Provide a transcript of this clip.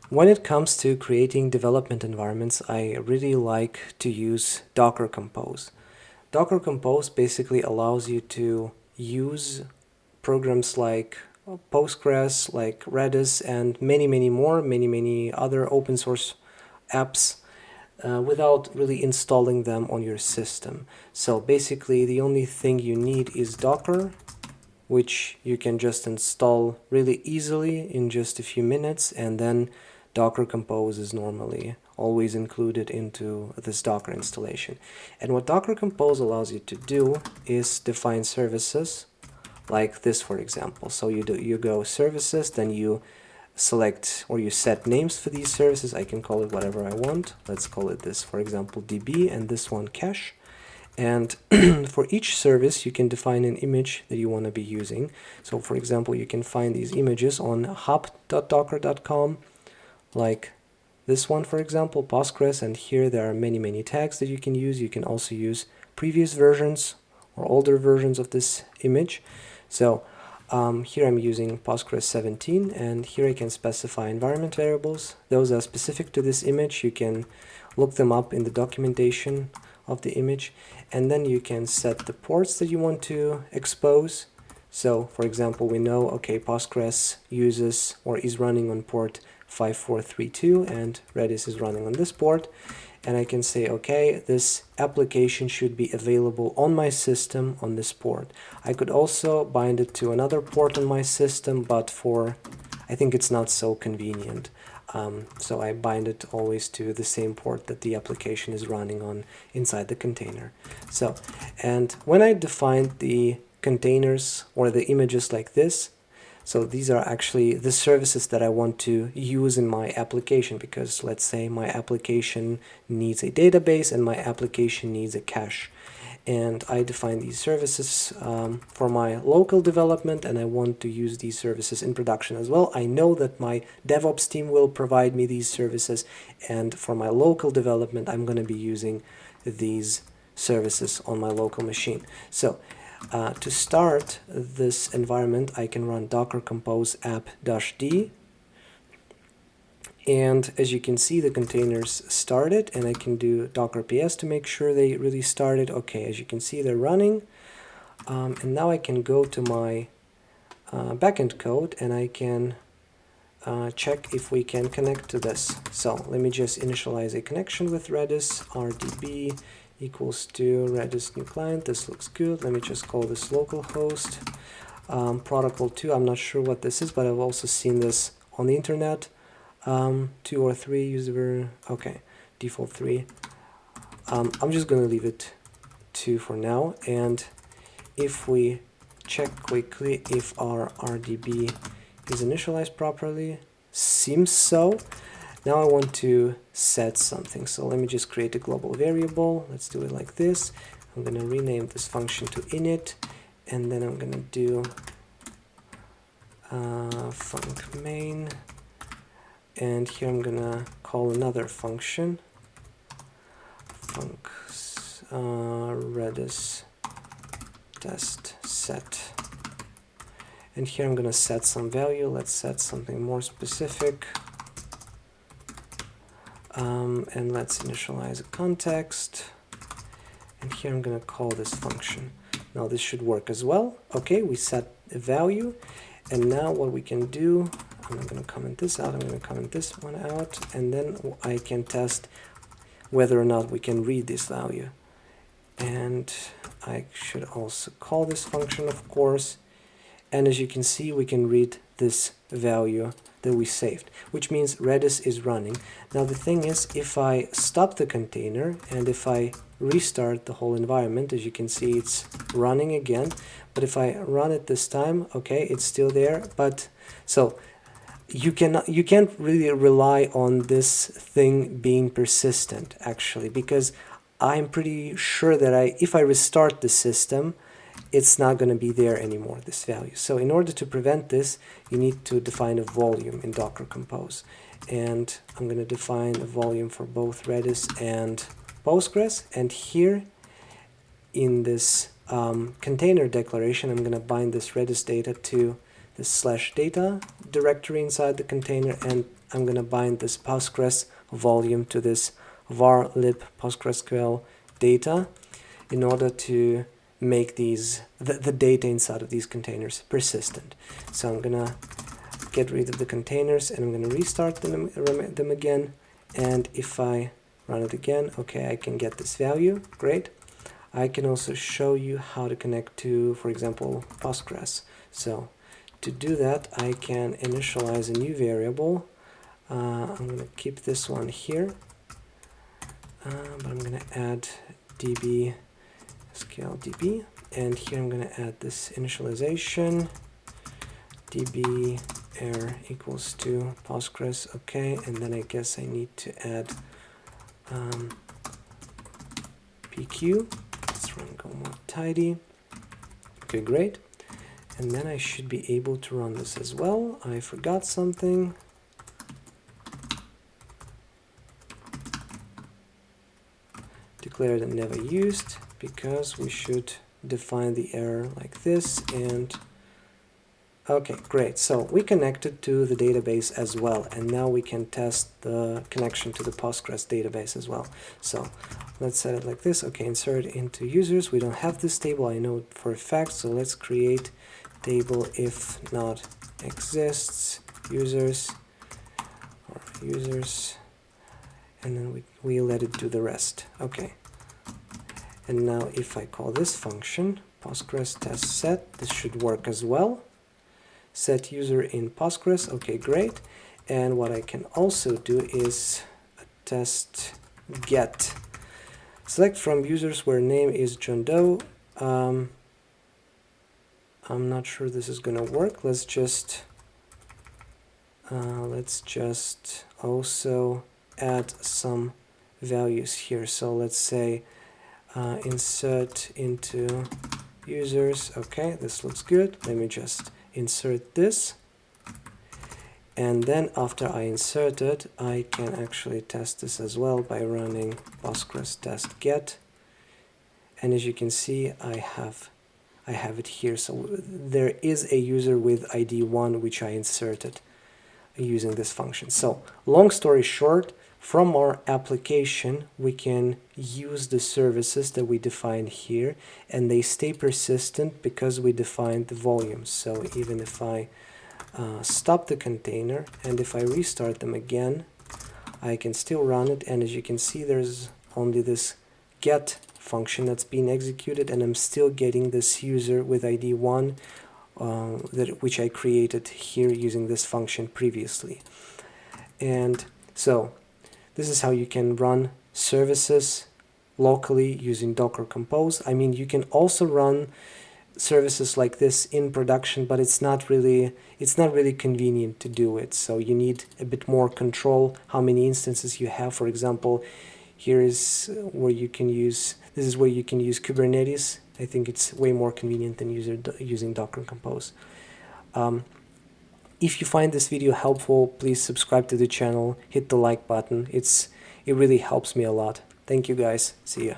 When it comes to creating development environments, I really like to use Docker Compose. Docker Compose basically allows you to use programs like Postgres, like Redis, and many more, many other open source apps without really installing them on your system. So basically, the only thing you need is Docker, which you can just install really easily in just a few minutes, and then Docker Compose is normally always included into this Docker installation. And what Docker Compose allows you to do is define services like this, for example. So you go services, then you select or you set names for these services. I can call it whatever I want. Let's call it this, for example, DB, and this one cache. And for each service, you can define an image that you want to be using. So for example, you can find these images on hub.docker.com, like this one, for example, Postgres, and here there are many tags that you can use. You can also use previous versions or older versions of this image. So here I'm using Postgres 17, and here I can specify environment variables. Those are specific to this image. You can look them up in the documentation of the image, and then you can set the ports that you want to expose. So for example, we know, okay, Postgres uses or is running on port 5432 and Redis is running on this port, and I can say, okay, this application should be available on my system on this port. I could also bind it to another port on my system, but I think it's not so convenient. So I bind it always to the same port that the application is running on inside the container. So, and when I define the containers or the images like this, so these are actually the services that I want to use in my application, because let's say my application needs a database and my application needs a cache. And I define these services for my local development, and I want to use these services in production as well. I know that my DevOps team will provide me these services, and for my local development, I'm going to be using these services on my local machine. So to start this environment, I can run docker compose app-d, and as you can see, the containers started, and I can do docker ps to make sure they really started. Okay, as you can see, they're running. And now I can go to my backend code, and I can check if we can connect to this. So let me just initialize a connection with Redis, rdb equals to Redis new client. This looks good. Let me just call this localhost. Protocol 2, I'm not sure what this is, but I've also seen this on the internet. 2 or 3 user, okay, default 3. I'm just going to leave it 2 for now, and if we check quickly if our RDB is initialized properly, seems so. Now I want to set something, so let me just create a global variable. Let's do it like this. I'm going to rename this function to init, and then I'm going to do func main. And here I'm gonna call another function, func Redis test set. And here I'm gonna set some value. Let's set something more specific. And let's initialize a context. And here I'm gonna call this function. Now this should work as well. Okay, we set a value. And now what we can do, I'm not going to comment this out, I'm going to comment this one out, and then I can test whether or not we can read this value. And I should also call this function, of course, and as you can see, we can read this value that we saved, which means Redis is running. Now the thing is, if I stop the container and if I restart the whole environment, as you can see, it's running again, but if I run it this time, okay, it's still there. But so you can't really rely on this thing being persistent, actually, because I'm pretty sure that if I restart the system, it's not going to be there anymore, this value. So in order to prevent this, you need to define a volume in Docker Compose. And I'm going to define a volume for both Redis and Postgres. And here in this container declaration, I'm going to bind this Redis data to this /data directory inside the container, and I'm going to bind this Postgres volume to this var lib PostgreSQL data in order to make the data inside of these containers persistent. So I'm going to get rid of the containers and I'm going to restart them again, and if I run it again, okay, I can get this value. Great. I can also show you how to connect to, for example, Postgres. So to do that, I can initialize a new variable. I'm going to keep this one here, but I'm going to add db SQL and here I'm going to add this initialization db air equals to Postgres. Okay, and then I guess I need to add pq. Let's run go more tidy. Okay, great. And then I should be able to run this as well. I forgot something. Declared and never used, because we should define the error like this. And okay, great. So we connected to the database as well, and now we can test the connection to the Postgres database as well. So let's set it like this. Okay, insert into users. We don't have this table, I know for a fact, so let's create table if not exists users, or users, and then we let it do the rest. Okay, and now if I call this function Postgres test set, this should work as well. Set user in Postgres. Okay, great. And what I can also do is a test get. Select from users where name is John Doe. I'm not sure this is gonna work. Let's just also add some values here. So let's say insert into users. Okay, this looks good. Let me just insert this, and then after I insert it, I can actually test this as well by running Postgres test get, and as you can see, I have it here. So there is a user with ID 1 which I inserted using this function. So long story short, from our application we can use the services that we defined here, and they stay persistent because we defined the volumes. So even if I stop the container and if I restart them again, I can still run it, and as you can see, there's only this get function that's being executed, and I'm still getting this user with ID 1 which I created here using this function previously. And so this is how you can run services locally using Docker Compose. I mean, you can also run services like this in production, but it's not really convenient to do it. So you need a bit more control how many instances you have. For example, here is where you can use Kubernetes. I think it's way more convenient than using Docker Compose. If you find this video helpful, please subscribe to the channel, hit the like button. It really helps me a lot. Thank you guys. See ya.